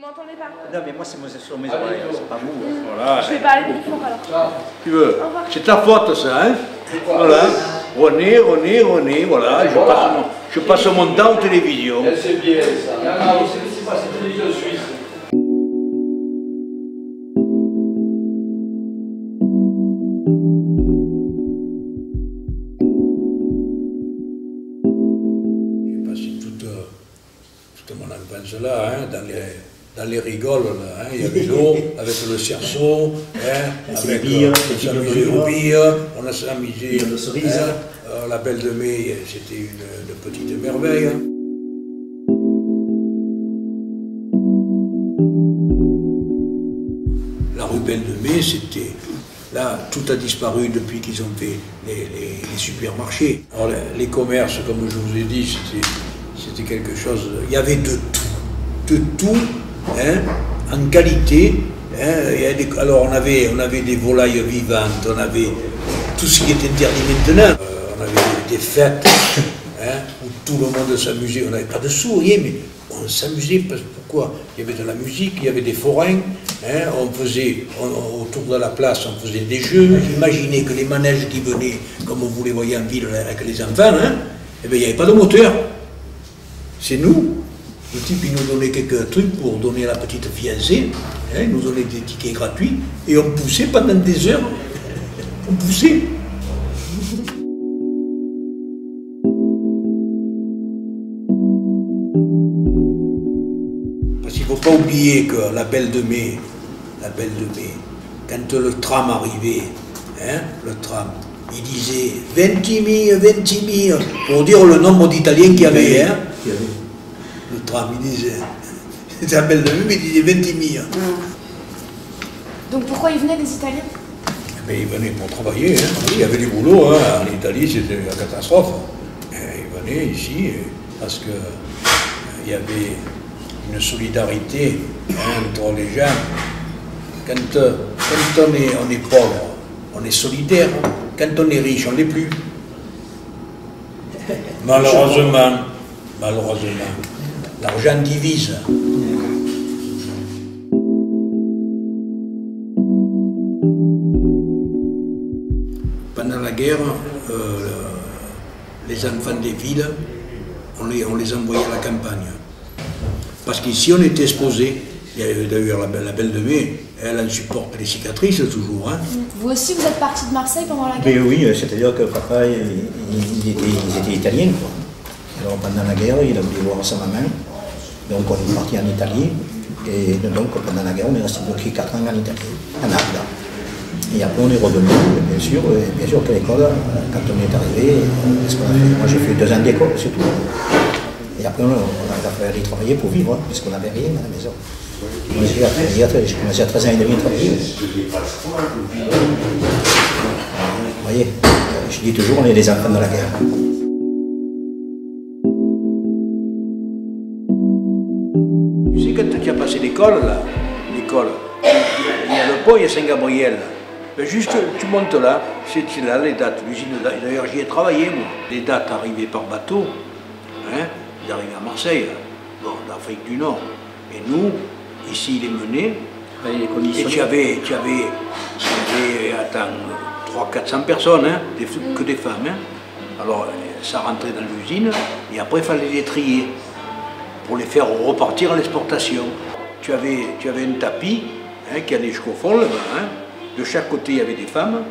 m'entendez pas? Non, mais moi, c'est sur mes oreilles, c'est pas vous. Voilà. Je vais parler plus fort alors. Tu veux? C'est ta faute, ça, hein? Voilà. René, voilà. Je passe mon temps aux télévisions. C'est bien ça. Non, c'est pas cette télévision suisse. J'ai passé toute mon enfance là, hein, dans les rigoles, là, hein. Il y avait l'eau, avec le cerceau, hein, avec billes, s'amusait aux billes, on a s'amusé, de cerises. la Belle de Mai, c'était une petite merveille. Hein. La rue Belle de Mai, c'était... Là, tout a disparu depuis qu'ils ont fait les supermarchés. Alors, les commerces, comme je vous ai dit, c'était quelque chose... Il y avait de tout, hein, en qualité. Hein, alors, on avait des volailles vivantes, on avait tout ce qui est interdit maintenant. On avait des fêtes, hein, où tout le monde s'amusait. On n'avait pas de sous, rien, mais on s'amusait. Pourquoi? Il y avait de la musique, il y avait des forains. Hein, on faisait, autour de la place, on faisait des jeux. Imaginez que les manèges qui venaient, comme vous les voyez en ville avec les enfants, hein, eh bien, il n'y avait pas de moteur. C'est nous. Le type, il nous donnait quelques trucs pour donner à la petite fiancée. Hein, il nous donnait des tickets gratuits. Et on poussait pendant des heures. On poussait. Parce qu'il ne faut pas oublier que la Belle de Mai, quand le tram arrivait, hein, le tram, il disait 20 000, pour dire le nombre d'Italiens qu'il y avait. Hein. Le tram, il disait, c'était la Belle de Mai, mais il disait 20 000. Donc pourquoi ils venaient les Italiens? Mais ils venaient pour travailler, hein. Il y avait du boulot, hein. En Italie c'était la catastrophe. Et ils venaient ici parce qu'il y avait une solidarité, hein, entre les gens. Quand on est pauvre, on est solidaire. Quand on est riche, on ne l'est plus. Malheureusement, l'argent divise. Pendant la guerre, les enfants des villes, on les envoyait à la campagne. Parce qu'ici, on était exposés. D'ailleurs, la Belle de Mai, elle en supporte les cicatrices toujours. Hein. Vous aussi, vous êtes parti de Marseille pendant la guerre? Mais oui, c'est-à-dire que papa, ils étaient italiens, quoi. Alors pendant la guerre, il a voulu voir sa maman. Donc on est parti en Italie. Et donc pendant la guerre, on est resté bloqué 4 ans en Italie, à Naples. Et après on est revenu, bien sûr que l'école, quand on est arrivé, qu'est-ce qu'on a fait? Moi j'ai fait 2 ans d'école, c'est tout. Et après on a fallu aller travailler pour vivre, hein, puisqu'on n'avait rien à la maison. J'ai commencé à 13 ans et demi à travailler. Vous voyez, je dis toujours, on est les enfants de la guerre. Tu sais, quand tu as passé l'école, là, il y a le pont, il y a Saint-Gabriel. Juste, tu montes là, c'est là les dates, l'usine. D'ailleurs, j'y ai travaillé, moi. Les dates arrivaient par bateau, hein, ils arrivaient à Marseille, bon, d'Afrique du Nord. Et nous, ici, ils les menaient. Et tu avais 300-400 personnes, hein, que des femmes. Hein. Alors, ça rentrait dans l'usine, et après, il fallait les trier pour les faire repartir à l'exportation. Tu avais un tapis, hein, qui allait jusqu'au fond, là-bas. Hein. De chaque côté, il y avait des femmes.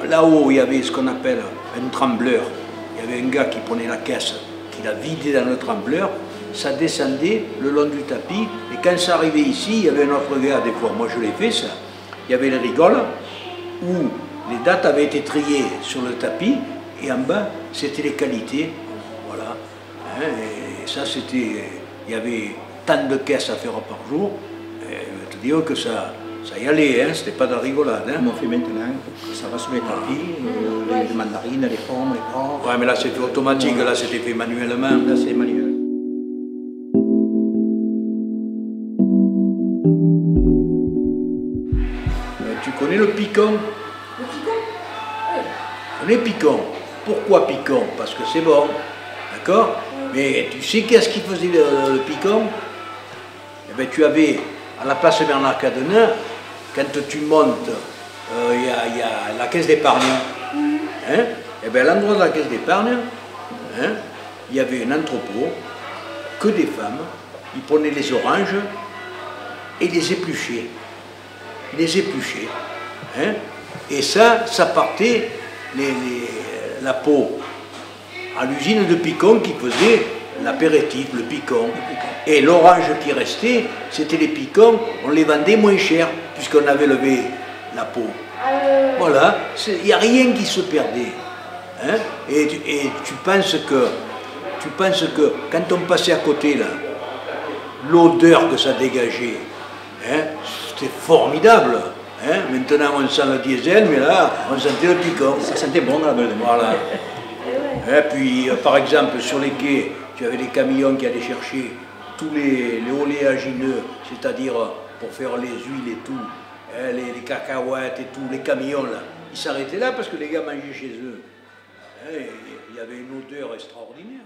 Là-haut, il y avait ce qu'on appelle un trembleur. Il y avait un gars qui prenait la caisse, qui la vidait dans le trembleur. Ça descendait le long du tapis. Et quand ça arrivait ici, il y avait un autre gars, des fois, moi je l'ai fait ça. Il y avait les rigoles, où les dates avaient été triées sur le tapis. Et en bas, c'était les qualités. Voilà. Hein, et ça, c'était... Il y avait tant de caisses à faire par jour. Et je veux te dire que ça y allait, hein, c'était pas de la rigolade. Hein. Comme on fait maintenant, ça va sur les tapis, les mandarines, les pommes, les porcs. Ouais, mais là c'était automatique, là c'était fait manuellement. Là c'est manuel. Tu connais le picon? Le picon? Oui. Tu connais picon? Pourquoi picon? Parce que c'est bon, d'accord? Mais tu sais qu'est-ce qui faisait le picon? Eh ben, tu avais à la place Bernard Cadenin, quand tu montes, il y a la caisse d'épargne. Hein? Et bien à l'endroit de la caisse d'épargne, hein, il y avait un entrepôt, que des femmes, ils prenaient les oranges et les épluchaient. Les épluchaient. Hein? Et ça partait la peau à l'usine de Picon qui faisait l'apéritif, le picon. Et l'orange qui restait, c'était les picons, on les vendait moins cher, puisqu'on avait levé la peau. Voilà, il n'y a rien qui se perdait. Hein? Et tu penses que quand on passait à côté, là, l'odeur que ça dégageait, hein, c'était formidable. Hein? Maintenant on sent le diesel, mais là on sentait le picon. Ça sentait bon la belle de moi. Voilà. Et puis par exemple sur les quais, tu avais des camions qui allaient chercher tous les oléagineux, c'est-à-dire pour faire les huiles et tout, hein, les cacahuètes et tout, les camions là, ils s'arrêtaient là parce que les gars mangeaient chez eux. Hein, il y avait une odeur extraordinaire.